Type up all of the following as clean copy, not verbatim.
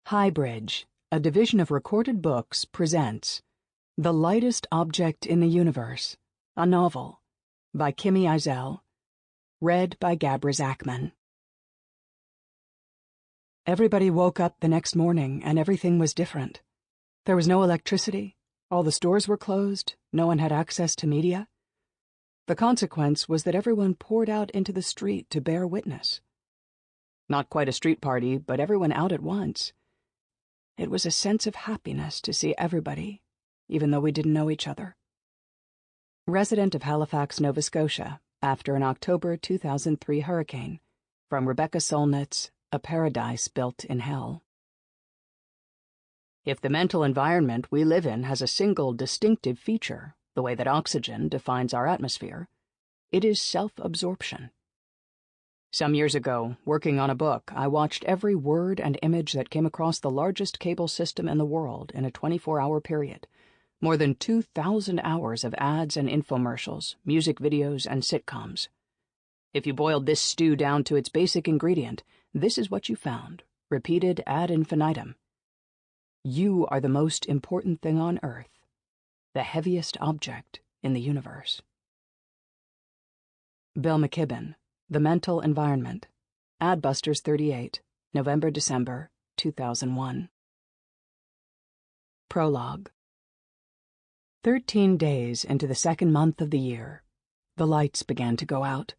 HighBridge, a division of Recorded Books, presents The Lightest Object in the Universe, a novel, by Kimi Eisele, read by Gabra Zackman. Everybody woke up the next morning and everything was different. There was no electricity, all the stores were closed, no one had access to media. The consequence was that everyone poured out into the street to bear witness. Not quite a street party, but everyone out at once. It was a sense of happiness to see everybody, even though we didn't know each other. Resident of Halifax, Nova Scotia, after an October 2003 hurricane, from Rebecca Solnit's A Paradise Built in Hell. If the mental environment we live in has a single distinctive feature, the way that oxygen defines our atmosphere, it is self-absorption. Some years ago, working on a book, I watched every word and image that came across the largest cable system in the world in a 24-hour period. More than 2,000 hours of ads and infomercials, music videos, and sitcoms. If you boiled this stew down to its basic ingredient, this is what you found, repeated ad infinitum. You are the most important thing on Earth, the heaviest object in the universe. Bill McKibben, The Mental Environment, Adbusters 38, November-December 2001. Prologue. 13 days into the second month of the year, the lights began to go out,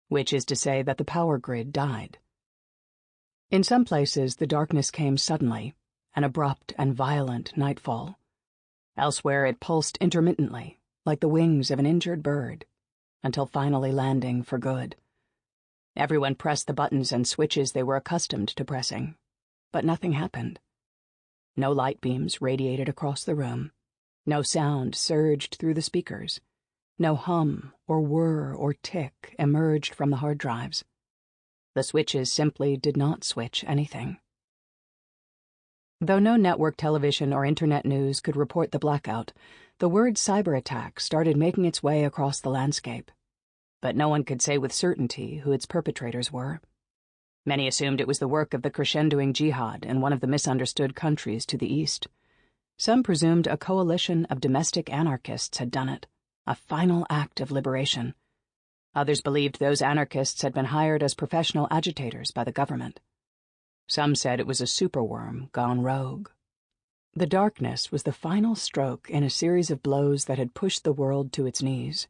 which is to say that the power grid died. In some places, the darkness came suddenly, an abrupt and violent nightfall. Elsewhere, it pulsed intermittently, like the wings of an injured bird, until finally landing for good. Everyone pressed the buttons and switches they were accustomed to pressing, but nothing happened. No light beams radiated across the room. No sound surged through the speakers. No hum or whir or tick emerged from the hard drives. The switches simply did not switch anything. Though no network television or internet news could report the blackout, the word cyber attack started making its way across the landscape. But no one could say with certainty who its perpetrators were. Many assumed it was the work of the crescendoing jihad in one of the misunderstood countries to the east. Some presumed a coalition of domestic anarchists had done it, a final act of liberation. Others believed those anarchists had been hired as professional agitators by the government. Some said it was a superworm gone rogue. The darkness was the final stroke in a series of blows that had pushed the world to its knees.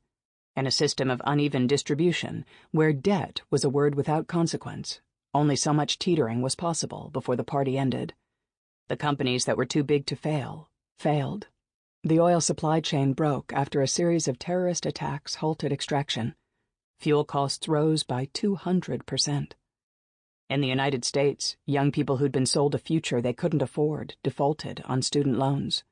In a system of uneven distribution, where debt was a word without consequence, only so much teetering was possible before the party ended. The companies that were too big to fail, failed. The oil supply chain broke after a series of terrorist attacks halted extraction. Fuel costs rose by 200%. In the United States, young people who'd been sold a future they couldn't afford defaulted on student loans.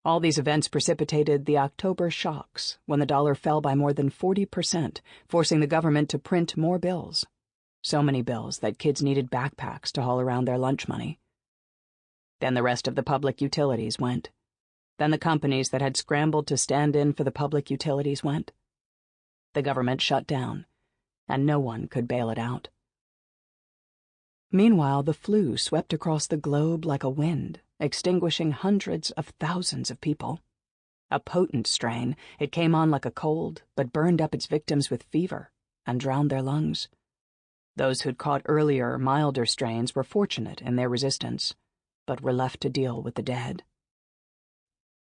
All these events precipitated the October shocks, when the dollar fell by more than 40%, forcing the government to print more bills. So many bills that kids needed backpacks to haul around their lunch money. Then the rest of the public utilities went. Then the companies that had scrambled to stand in for the public utilities went. The government shut down, and no one could bail it out. Meanwhile, the flu swept across the globe like a wind, extinguishing hundreds of thousands of people. A potent strain, it came on like a cold, but burned up its victims with fever and drowned their lungs. Those who'd caught earlier, milder strains were fortunate in their resistance, but were left to deal with the dead.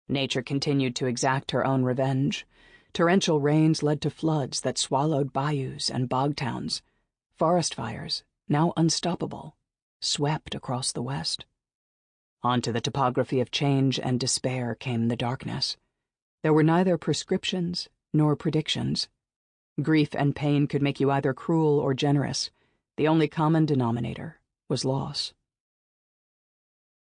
Nature continued to exact her own revenge. Torrential rains led to floods that swallowed bayous and bog towns. Forest fires, now unstoppable, swept across the west. Onto the topography of change and despair came the darkness. There were neither prescriptions nor predictions. Grief and pain could make you either cruel or generous. The only common denominator was loss.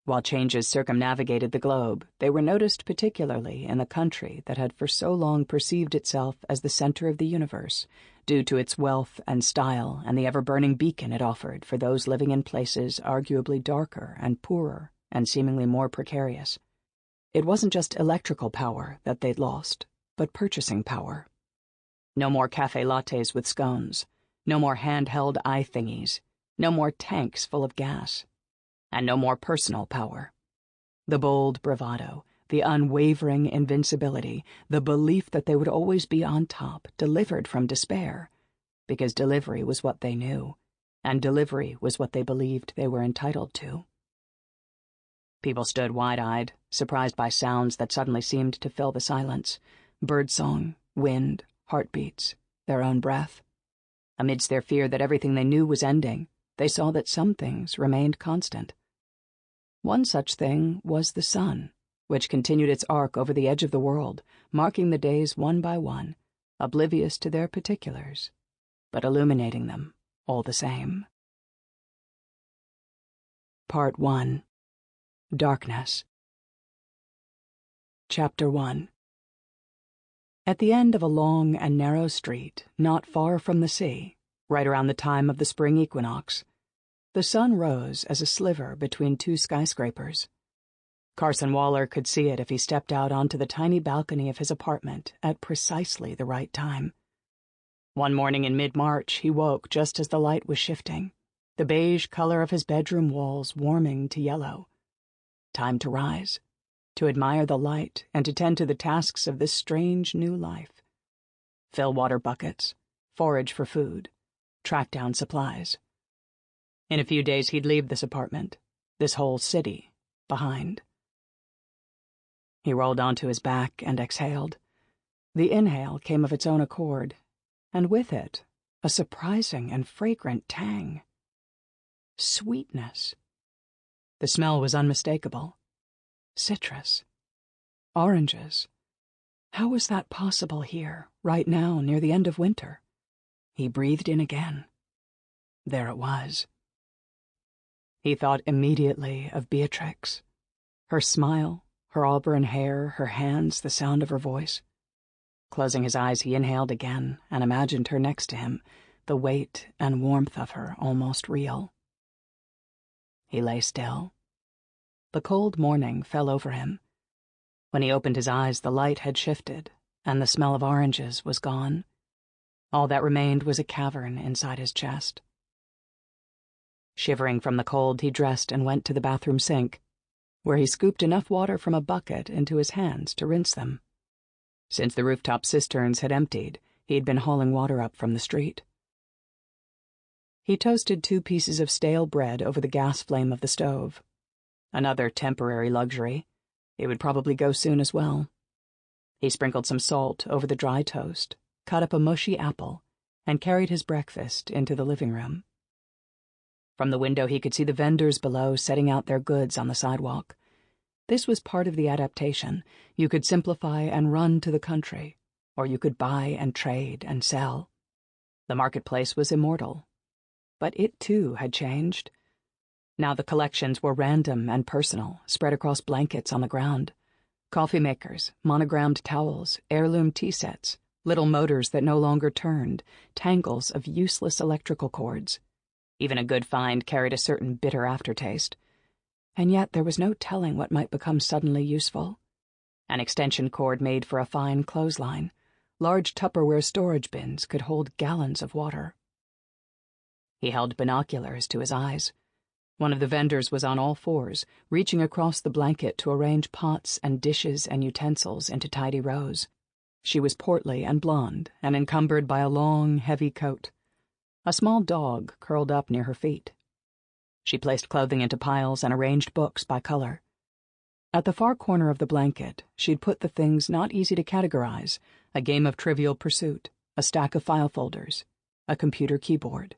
While changes circumnavigated the globe, they were noticed particularly in the country that had for so long perceived itself as the center of the universe, due to its wealth and style and the ever-burning beacon it offered for those living in places arguably darker and poorer and seemingly more precarious. It wasn't just electrical power that they'd lost, but purchasing power. No more cafe lattes with scones, no more handheld eye thingies, no more tanks full of gas. and no more personal power. The bold bravado, the unwavering invincibility, the belief that they would always be on top, delivered from despair, because delivery was what they knew, and delivery was what they believed they were entitled to. People stood wide-eyed, surprised by sounds that suddenly seemed to fill the silence: birdsong, wind, heartbeats, their own breath. Amidst their fear that everything they knew was ending, they saw that some things remained constant. One such thing was the sun, which continued its arc over the edge of the world, marking the days one by one, oblivious to their particulars, but illuminating them all the same. Part 1. Darkness. Chapter 1. At the end of a long and narrow street, not far from the sea, right around the time of the spring equinox, the sun rose as a sliver between two skyscrapers. Carson Waller could see it if he stepped out onto the tiny balcony of his apartment at precisely the right time. One morning in mid-March, he woke just as the light was shifting, the beige color of his bedroom walls warming to yellow. Time to rise, to admire the light and to tend to the tasks of this strange new life. Fill water buckets, forage for food, track down supplies. In a few days he'd leave this apartment, this whole city, behind. He rolled onto his back and exhaled. The inhale came of its own accord, and with it, a surprising and fragrant tang. Sweetness. The smell was unmistakable. Citrus. Oranges. How was that possible here, right now, near the end of winter? He breathed in again. There it was. He thought immediately of Beatrix. Her smile, her auburn hair, her hands, the sound of her voice. Closing his eyes, he inhaled again and imagined her next to him, the weight and warmth of her almost real. He lay still. The cold morning fell over him. When he opened his eyes, the light had shifted, and the smell of oranges was gone. All that remained was a cavern inside his chest. Shivering from the cold, he dressed and went to the bathroom sink, where he scooped enough water from a bucket into his hands to rinse them. Since the rooftop cisterns had emptied, he'd been hauling water up from the street. He toasted 2 pieces of stale bread over the gas flame of the stove. Another temporary luxury. It would probably go soon as well. He sprinkled some salt over the dry toast, cut up a mushy apple, and carried his breakfast into the living room. From the window he could see the vendors below setting out their goods on the sidewalk. This was part of the adaptation. You could simplify and run to the country, or you could buy and trade and sell. The marketplace was immortal. But it, too, had changed. Now the collections were random and personal, spread across blankets on the ground. Coffee makers, monogrammed towels, heirloom tea sets, little motors that no longer turned, tangles of useless electrical cords. Even a good find carried a certain bitter aftertaste. And yet there was no telling what might become suddenly useful. An extension cord made for a fine clothesline. Large Tupperware storage bins could hold gallons of water. He held binoculars to his eyes. One of the vendors was on all fours, reaching across the blanket to arrange pots and dishes and utensils into tidy rows. She was portly and blonde and encumbered by a long, heavy coat. A small dog curled up near her feet. She placed clothing into piles and arranged books by color. At the far corner of the blanket, she'd put the things not easy to categorize: a game of Trivial Pursuit, a stack of file folders, a computer keyboard.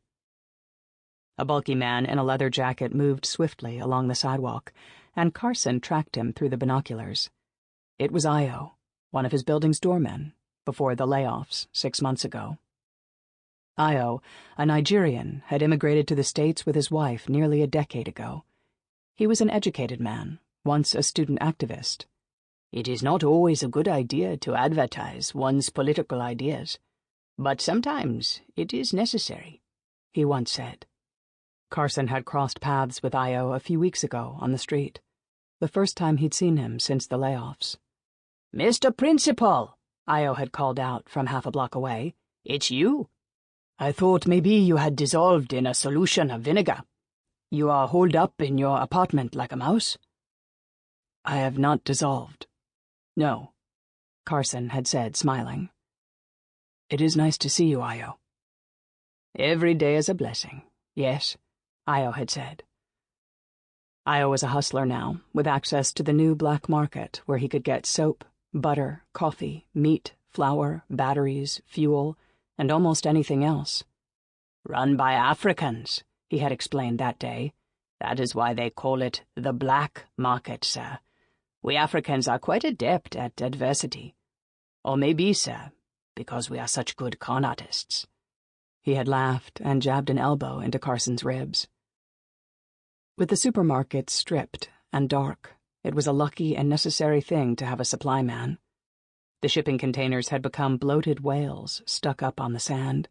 A bulky man in a leather jacket moved swiftly along the sidewalk, and Carson tracked him through the binoculars. It was Io, one of his building's doormen, before the layoffs 6 months ago. Io, a Nigerian, had immigrated to the States with his wife nearly a decade ago. He was an educated man, once a student activist. "It is not always a good idea to advertise one's political ideas, but sometimes it is necessary," he once said. Carson had crossed paths with Io a few weeks ago on the street, the first time he'd seen him since the layoffs. "Mr. Principal," Io had called out from half a block away, "it's you. I thought maybe you had dissolved in a solution of vinegar." You are holed up in your apartment like a mouse?" "I have not dissolved." "No," Carson had said, smiling. "It is nice to see you, Io." "Every day is a blessing, yes," Io had said. Io was a hustler now, with access to the new black market where he could get soap, butter, coffee, meat, flour, batteries, fuel, and almost anything else. "Run by Africans," he had explained that day. "That is why they call it the black market, sir. We Africans are quite adept at adversity. Or maybe, sir, because we are such good con artists." He had laughed and jabbed an elbow into Carson's ribs. With the supermarkets stripped and dark, it was a lucky and necessary thing to have a supply man. The shipping containers had become bloated whales stuck up on the sand.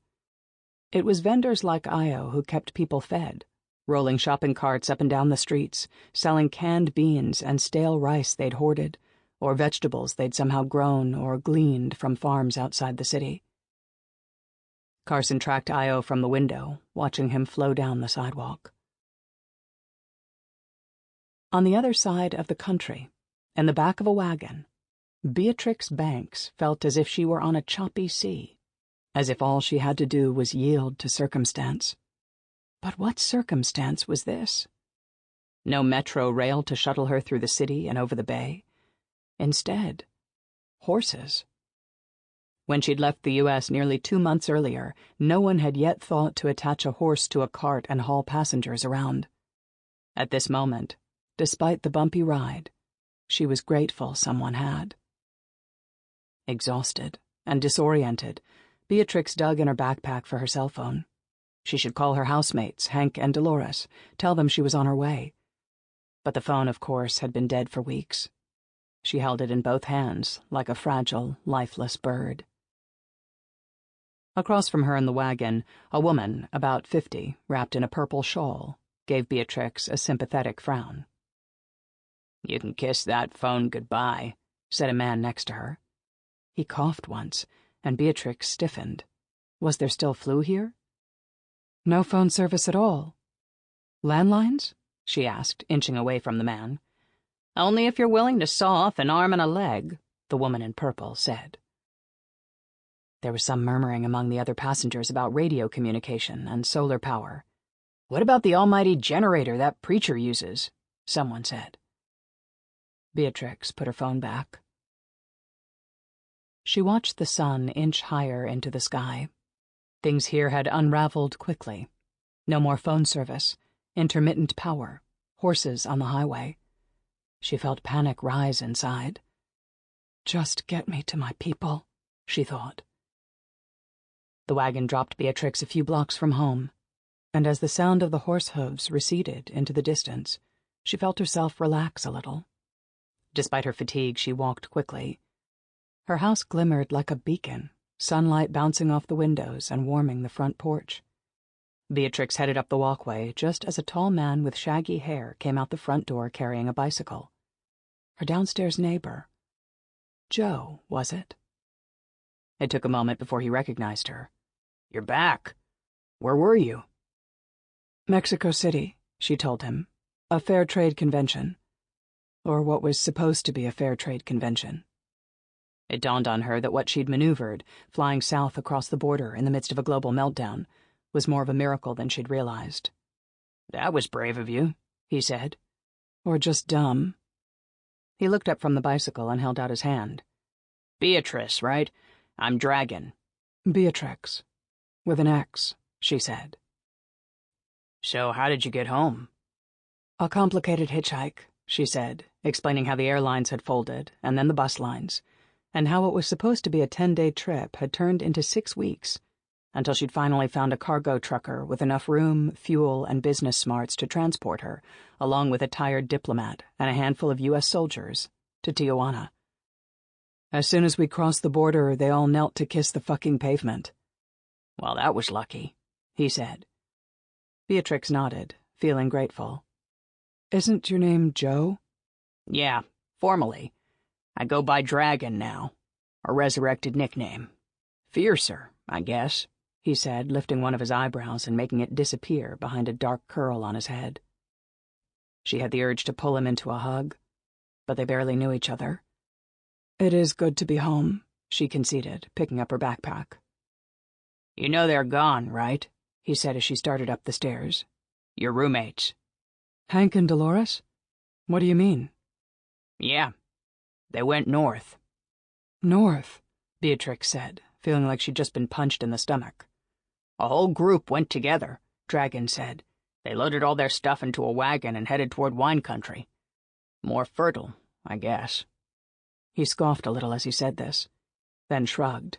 It was vendors like Io who kept people fed, rolling shopping carts up and down the streets, selling canned beans and stale rice they'd hoarded, or vegetables they'd somehow grown or gleaned from farms outside the city. Carson tracked Io from the window, watching him flow down the sidewalk. On the other side of the country, in the back of a wagon, Beatrix Banks felt as if she were on a choppy sea, as if all she had to do was yield to circumstance. But what circumstance was this? No metro rail to shuttle her through the city and over the bay. Instead, horses. When she'd left the U.S. nearly 2 months earlier, no one had yet thought to attach a horse to a cart and haul passengers around. At this moment, despite the bumpy ride, she was grateful someone had. Exhausted and disoriented, Beatrix dug in her backpack for her cell phone. She should call her housemates, Hank and Dolores, tell them she was on her way. But the phone, of course, had been dead for weeks. She held it in both hands, like a fragile, lifeless bird. Across from her in the wagon, a woman, about 50, wrapped in a purple shawl, gave Beatrix a sympathetic frown. "You can kiss that phone goodbye," said a man next to her. He coughed once, and Beatrix stiffened. Was there still flu here? "No phone service at all." "Landlines?" she asked, inching away from the man. "Only if you're willing to saw off an arm and a leg," the woman in purple said. There was some murmuring among the other passengers about radio communication and solar power. "What about the almighty generator that preacher uses?" someone said. Beatrix put her phone back. She watched the sun inch higher into the sky. Things here had unraveled quickly. No more phone service, intermittent power, horses on the highway. She felt panic rise inside. "Just get me to my people," she thought. The wagon dropped Beatrix a few blocks from home, and as the sound of the horse hooves receded into the distance, she felt herself relax a little. Despite her fatigue, she walked quickly. Her house glimmered like a beacon, sunlight bouncing off the windows and warming the front porch. Beatrix headed up the walkway just as a tall man with shaggy hair came out the front door carrying a bicycle. Her downstairs neighbor. Joe, was it? It took a moment before he recognized her. "You're back. Where were you?" "Mexico City," she told him. "A fair trade convention. Or what was supposed to be a fair trade convention." It dawned on her that what she'd maneuvered, flying south across the border in the midst of a global meltdown, was more of a miracle than she'd realized. "That was brave of you," he said. "Or just dumb." He looked up from the bicycle and held out his hand. "Beatrice, right? I'm Dragon." "Beatrix. With an X," she said. "So how did you get home?" "A complicated hitchhike," she said, explaining how the airlines had folded, and then the bus lines, and how what was supposed to be a 10-day trip had turned into 6 weeks, until she'd finally found a cargo trucker with enough room, fuel, and business smarts to transport her, along with a tired diplomat and a handful of U.S. soldiers, to Tijuana. "As soon as we crossed the border, they all knelt to kiss the fucking pavement." "Well, that was lucky," he said. Beatrix nodded, feeling grateful. "Isn't your name Joe?" "Yeah, formally. I go by Dragon now. A resurrected nickname. Fiercer, I guess," he said, lifting one of his eyebrows and making it disappear behind a dark curl on his head. She had the urge to pull him into a hug, but they barely knew each other. "It is good to be home," she conceded, picking up her backpack. "You know they're gone, right?" he said as she started up the stairs. "Your roommates." "Hank and Dolores? What do you mean?" "Yeah, they went north." "North?" Beatrix said, feeling like she'd just been punched in the stomach. "A whole group went together," Dragon said. "They loaded all their stuff into a wagon and headed toward wine country. More fertile, I guess." He scoffed a little as he said this, then shrugged.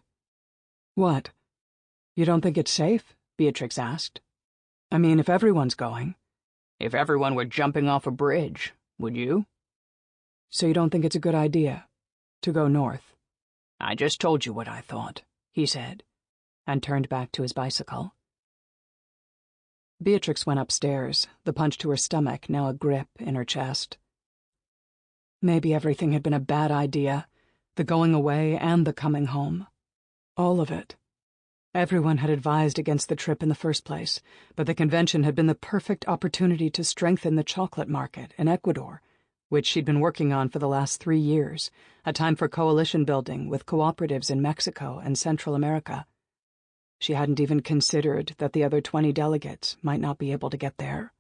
"What? You don't think it's safe?" Beatrix asked. "I mean, if everyone's going." "If everyone were jumping off a bridge, would you?" "So you don't think it's a good idea to go north?" "I just told you what I thought," he said, and turned back to his bicycle. Beatrix went upstairs, the punch to her stomach now a grip in her chest. Maybe everything had been a bad idea, the going away and the coming home. All of it. Everyone had advised against the trip in the first place, but the convention had been the perfect opportunity to strengthen the chocolate market in Ecuador, which she'd been working on for the last 3 years, a time for coalition building with cooperatives in Mexico and Central America. She hadn't even considered that the other 20 delegates might not be able to get there.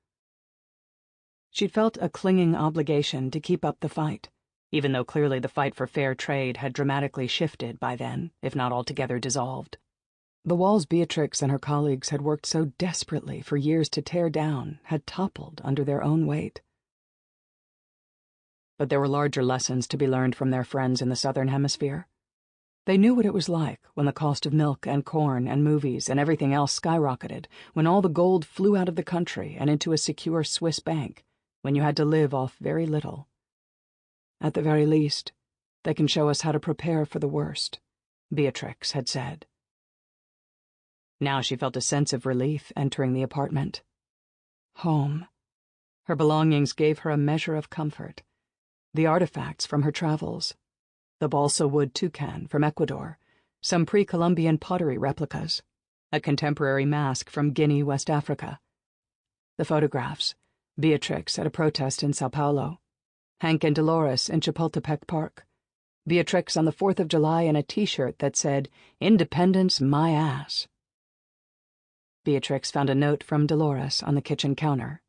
She'd felt a clinging obligation to keep up the fight, even though clearly the fight for fair trade had dramatically shifted by then, if not altogether dissolved. The walls Beatrix and her colleagues had worked so desperately for years to tear down had toppled under their own weight. But there were larger lessons to be learned from their friends in the Southern Hemisphere. They knew what it was like when the cost of milk and corn and movies and everything else skyrocketed, when all the gold flew out of the country and into a secure Swiss bank, when you had to live off very little. At the very least, they can show us how to prepare for the worst, Beatrix had said. Now she felt a sense of relief entering the apartment. Home. Her belongings gave her a measure of comfort. The artifacts from her travels. The balsa wood toucan from Ecuador, some pre-Columbian pottery replicas, a contemporary mask from Guinea, West Africa. The photographs, Beatrix at a protest in Sao Paulo, Hank and Dolores in Chapultepec Park, Beatrix on the 4th of July in a T-shirt that said, "Independence my ass." Beatrix found a note from Dolores on the kitchen counter.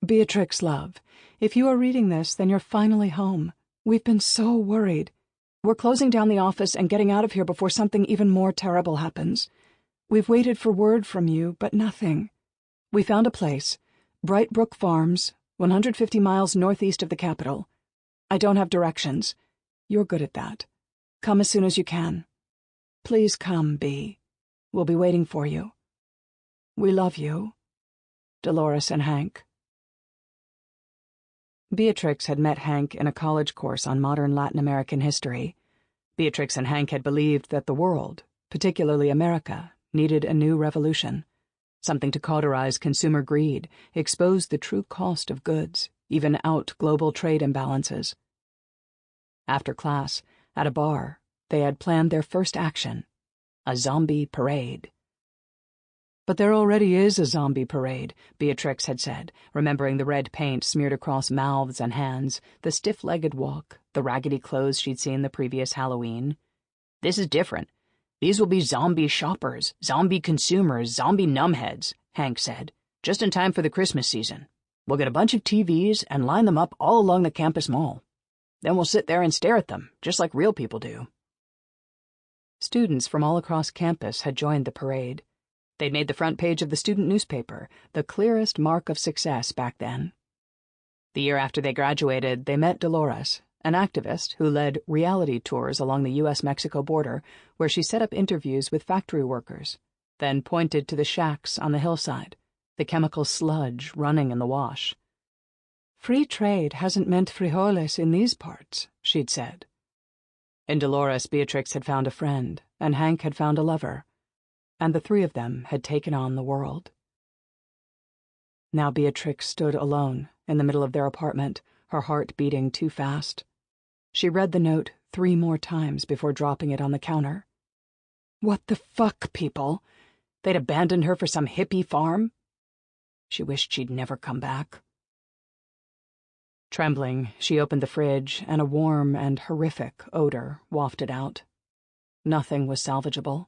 "Beatrix, love, if you are reading this, then you're finally home. We've been so worried. We're closing down the office and getting out of here before something even more terrible happens. We've waited for word from you, but nothing. We found a place, Bright Brook Farms, 150 miles northeast of the capital. I don't have directions. You're good at that. Come as soon as you can. Please come, Bea. We'll be waiting for you. We love you. Dolores and Hank." Beatrix had met Hank in a college course on modern Latin American history. Beatrix and Hank had believed that the world, particularly America, needed a new revolution, something to cauterize consumer greed, expose the true cost of goods, even out global trade imbalances. After class, at a bar, they had planned their first action, a zombie parade. "But there already is a zombie parade," Beatrix had said, remembering the red paint smeared across mouths and hands, the stiff-legged walk, the raggedy clothes she'd seen the previous Halloween. "This is different. These will be zombie shoppers, zombie consumers, zombie numbheads," Hank said, "just in time for the Christmas season. We'll get a bunch of TVs and line them up all along the campus mall. Then we'll sit there and stare at them, just like real people do." Students from all across campus had joined the parade. They'd made the front page of the student newspaper, the clearest mark of success back then. The year after they graduated, they met Dolores, an activist who led reality tours along the U.S.-Mexico border, where she set up interviews with factory workers, then pointed to the shacks on the hillside, the chemical sludge running in the wash. "Free trade hasn't meant frijoles in these parts," she'd said. In Dolores, Beatrix had found a friend, and Hank had found a lover, and the three of them had taken on the world. Now Beatrix stood alone in the middle of their apartment, her heart beating too fast. She read the note 3 more times before dropping it on the counter. What the fuck, people? They'd abandoned her for some hippie farm? She wished she'd never come back. Trembling, she opened the fridge, and a warm and horrific odor wafted out. Nothing was salvageable.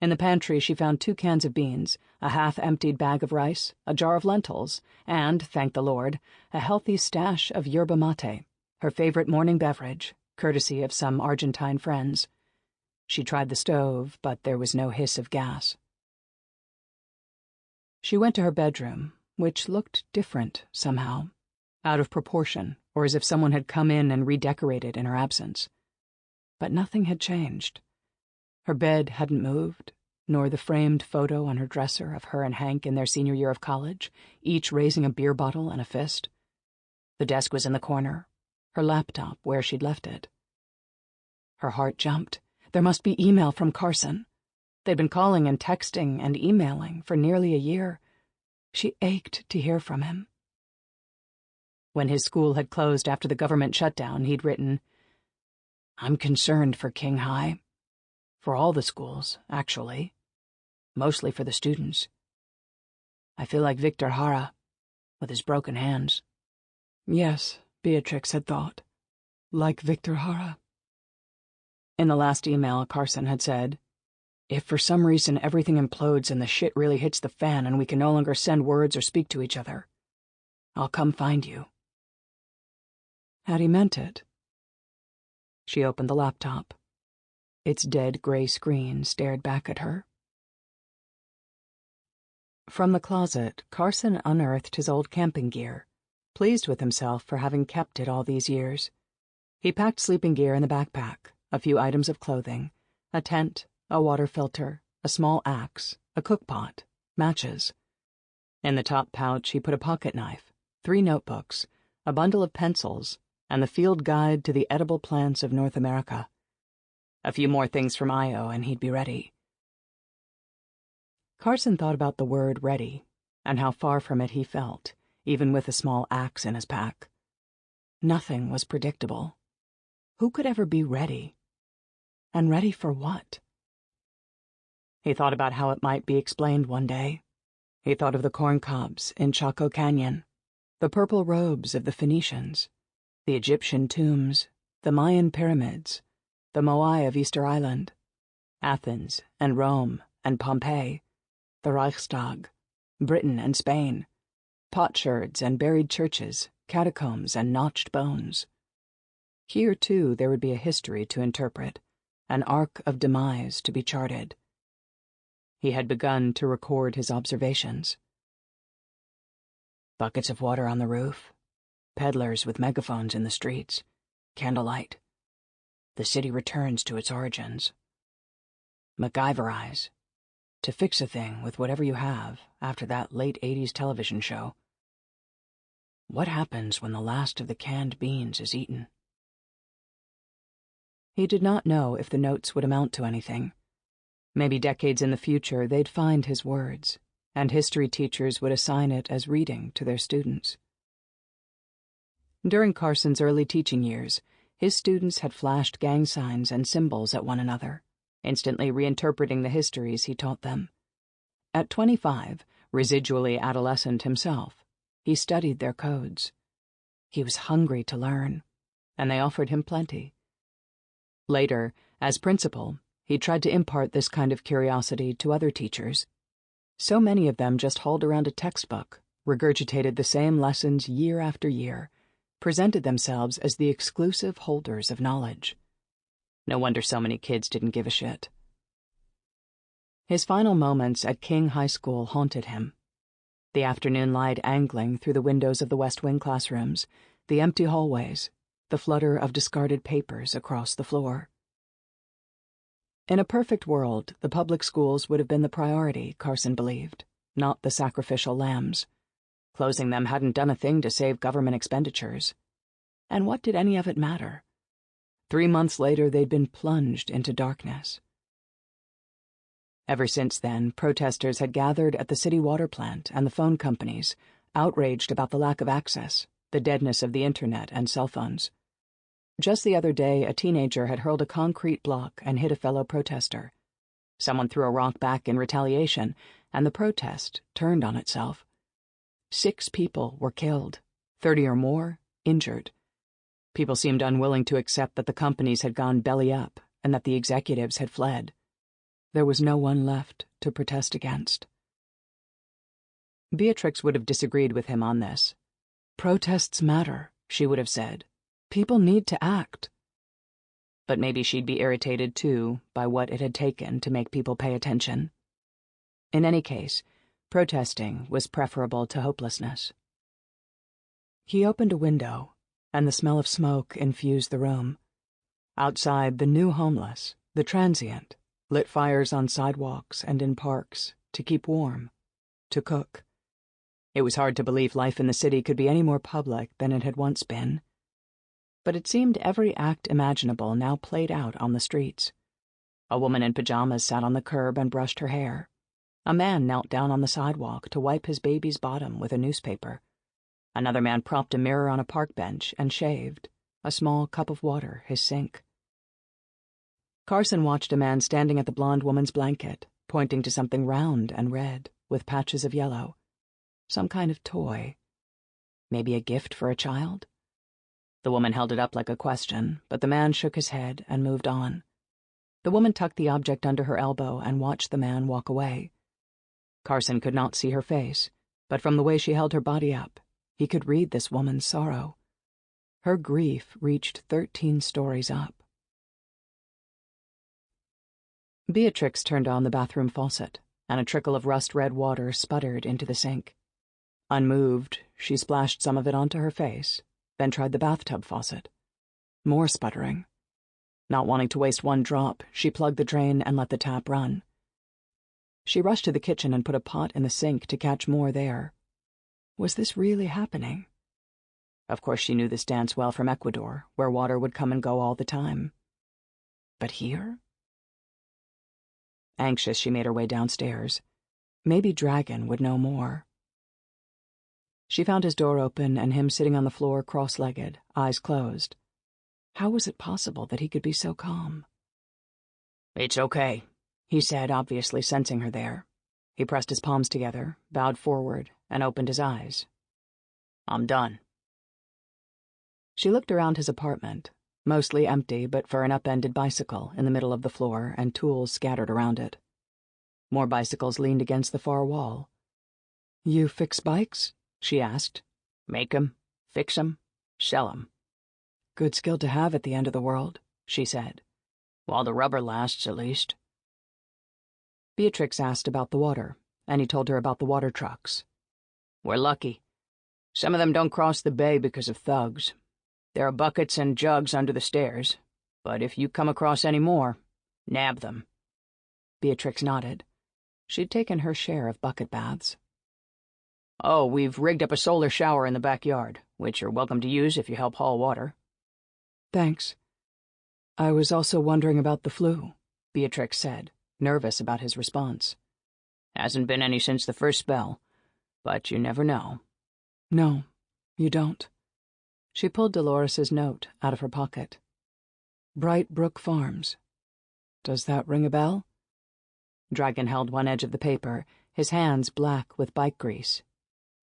In the pantry, she found 2 cans of beans, a half-emptied bag of rice, a jar of lentils, and, thank the Lord, a healthy stash of yerba mate, her favorite morning beverage, courtesy of some Argentine friends. She tried the stove, but there was no hiss of gas. She went to her bedroom, which looked different somehow, out of proportion, or as if someone had come in and redecorated in her absence. But nothing had changed. Her bed hadn't moved, nor the framed photo on her dresser of her and Hank in their senior year of college, each raising a beer bottle and a fist. The desk was in the corner, her laptop where she'd left it. Her heart jumped. There must be email from Carson. They'd been calling and texting and emailing for nearly a year. She ached to hear from him. When his school had closed after the government shutdown, he'd written, "I'm concerned for King High. For all the schools, actually. Mostly for the students. I feel like Victor Hara, with his broken hands." Yes, Beatrix had thought. Like Victor Hara. In the last email, Carson had said, "If for some reason everything implodes and the shit really hits the fan and we can no longer send words or speak to each other, I'll come find you." Had he meant it? She opened the laptop. Its dead gray screen stared back at her. From the closet, Carson unearthed his old camping gear, pleased with himself for having kept it all these years. He packed sleeping gear in the backpack, a few items of clothing, a tent, a water filter, a small axe, a cookpot, matches. In the top pouch, he put a pocket knife, 3 notebooks, a bundle of pencils, and the field guide to the edible plants of North America. A few more things from Io, and he'd be ready. Carson thought about the word ready, and how far from it he felt, even with a small axe in his pack. Nothing was predictable. Who could ever be ready? And ready for what? He thought about how it might be explained one day. He thought of the corn cobs in Chaco Canyon, the purple robes of the Phoenicians, the Egyptian tombs, the Mayan pyramids, the Moai of Easter Island, Athens and Rome and Pompeii, the Reichstag, Britain and Spain, potsherds and buried churches, catacombs and notched bones. Here, too, there would be a history to interpret, an arc of demise to be charted. He had begun to record his observations. Buckets of water on the roof, peddlers with megaphones in the streets, candlelight. The city returns to its origins. MacGyverize. To fix a thing with whatever you have after that late 80s television show. What happens when the last of the canned beans is eaten? He did not know if the notes would amount to anything. Maybe decades in the future they'd find his words, and history teachers would assign it as reading to their students. During Carson's early teaching years, his students had flashed gang signs and symbols at one another, instantly reinterpreting the histories he taught them. At 25, residually adolescent himself, he studied their codes. He was hungry to learn, and they offered him plenty. Later, as principal, he tried to impart this kind of curiosity to other teachers. So many of them just hauled around a textbook, regurgitated the same lessons year after year, presented themselves as the exclusive holders of knowledge. No wonder so many kids didn't give a shit. His final moments at King High School haunted him. The afternoon light angling through the windows of the West Wing classrooms, the empty hallways, the flutter of discarded papers across the floor. In a perfect world, the public schools would have been the priority, Carson believed, not the sacrificial lambs. Closing them hadn't done a thing to save government expenditures. And what did any of it matter? 3 months later, they'd been plunged into darkness. Ever since then, protesters had gathered at the city water plant and the phone companies, outraged about the lack of access, the deadness of the internet and cell phones. Just the other day, a teenager had hurled a concrete block and hit a fellow protester. Someone threw a rock back in retaliation, and the protest turned on itself. 6 people were killed, 30 or more injured. People seemed unwilling to accept that the companies had gone belly up and that the executives had fled. There was no one left to protest against. Beatrix would have disagreed with him on this. Protests matter, she would have said. People need to act. But maybe she'd be irritated, too, by what it had taken to make people pay attention. In any case, protesting was preferable to hopelessness. He opened a window, and the smell of smoke infused the room. Outside, the new homeless, the transient, lit fires on sidewalks and in parks to keep warm, to cook. It was hard to believe life in the city could be any more public than it had once been. But it seemed every act imaginable now played out on the streets. A woman in pajamas sat on the curb and brushed her hair. A man knelt down on the sidewalk to wipe his baby's bottom with a newspaper. Another man propped a mirror on a park bench and shaved, a small cup of water his sink. Carson watched a man standing at the blonde woman's blanket, pointing to something round and red, with patches of yellow. Some kind of toy. Maybe a gift for a child? The woman held it up like a question, but the man shook his head and moved on. The woman tucked the object under her elbow and watched the man walk away. Carson could not see her face, but from the way she held her body up, he could read this woman's sorrow. Her grief reached 13 stories up. Beatrix turned on the bathroom faucet, and a trickle of rust-red water sputtered into the sink. Unmoved, she splashed some of it onto her face, then tried the bathtub faucet. More sputtering. Not wanting to waste one drop, she plugged the drain and let the tap run. She rushed to the kitchen and put a pot in the sink to catch more there. Was this really happening? Of course she knew this dance well from Ecuador, where water would come and go all the time. But here? Anxious, she made her way downstairs. Maybe Dragon would know more. She found his door open and him sitting on the floor cross-legged, eyes closed. How was it possible that he could be so calm? "It's okay," he said, obviously sensing her there. He pressed his palms together, bowed forward, and opened his eyes. "I'm done." She looked around his apartment, mostly empty but for an upended bicycle in the middle of the floor and tools scattered around it. More bicycles leaned against the far wall. "You fix bikes?" she asked. "Make 'em, fix 'em, sell 'em." "Good skill to have at the end of the world," she said. "While the rubber lasts, at least." Beatrix asked about the water, and he told her about the water trucks. "We're lucky. Some of them don't cross the bay because of thugs. There are buckets and jugs under the stairs, but if you come across any more, nab them." Beatrix nodded. She'd taken her share of bucket baths. "Oh, we've rigged up a solar shower in the backyard, which you're welcome to use if you help haul water." "Thanks. I was also wondering about the flu," Beatrix said, nervous about his response. "Hasn't been any since the first spell, but you never know." "No, you don't." She pulled Dolores's note out of her pocket. "Bright Brook Farms. Does that ring a bell?" Dragon held one edge of the paper, his hands black with bike grease.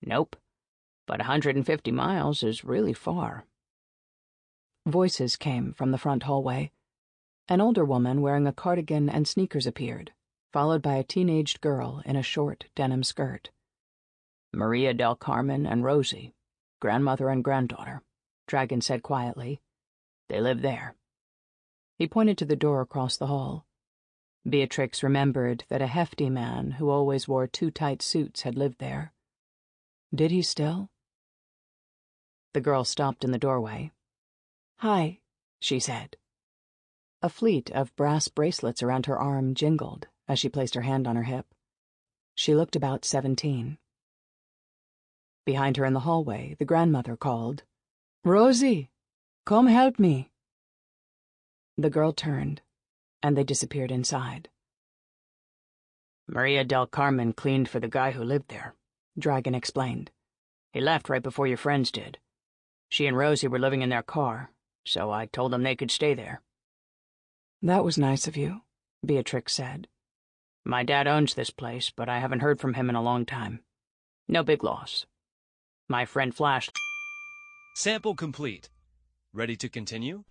"Nope, but 150 miles is really far." Voices came from the front hallway. An older woman wearing a cardigan and sneakers appeared, followed by a teenaged girl in a short denim skirt. "Maria del Carmen and Rosie, grandmother and granddaughter," Dragon said quietly. "They live there." He pointed to the door across the hall. Beatrix remembered that a hefty man who always wore too tight suits had lived there. Did he still? The girl stopped in the doorway. "Hi," she said. A fleet of brass bracelets around her arm jingled as she placed her hand on her hip. She looked about 17. Behind her in the hallway, the grandmother called, "Rosie, come help me." The girl turned, and they disappeared inside. "Maria del Carmen cleaned for the guy who lived there," Dragon explained. "He left right before your friends did. She and Rosie were living in their car, so I told them they could stay there." "That was nice of you," Beatrix said. "My dad owns this place, but I haven't heard from him in a long time. No big loss. My friend flashed." Sample complete. Ready to continue?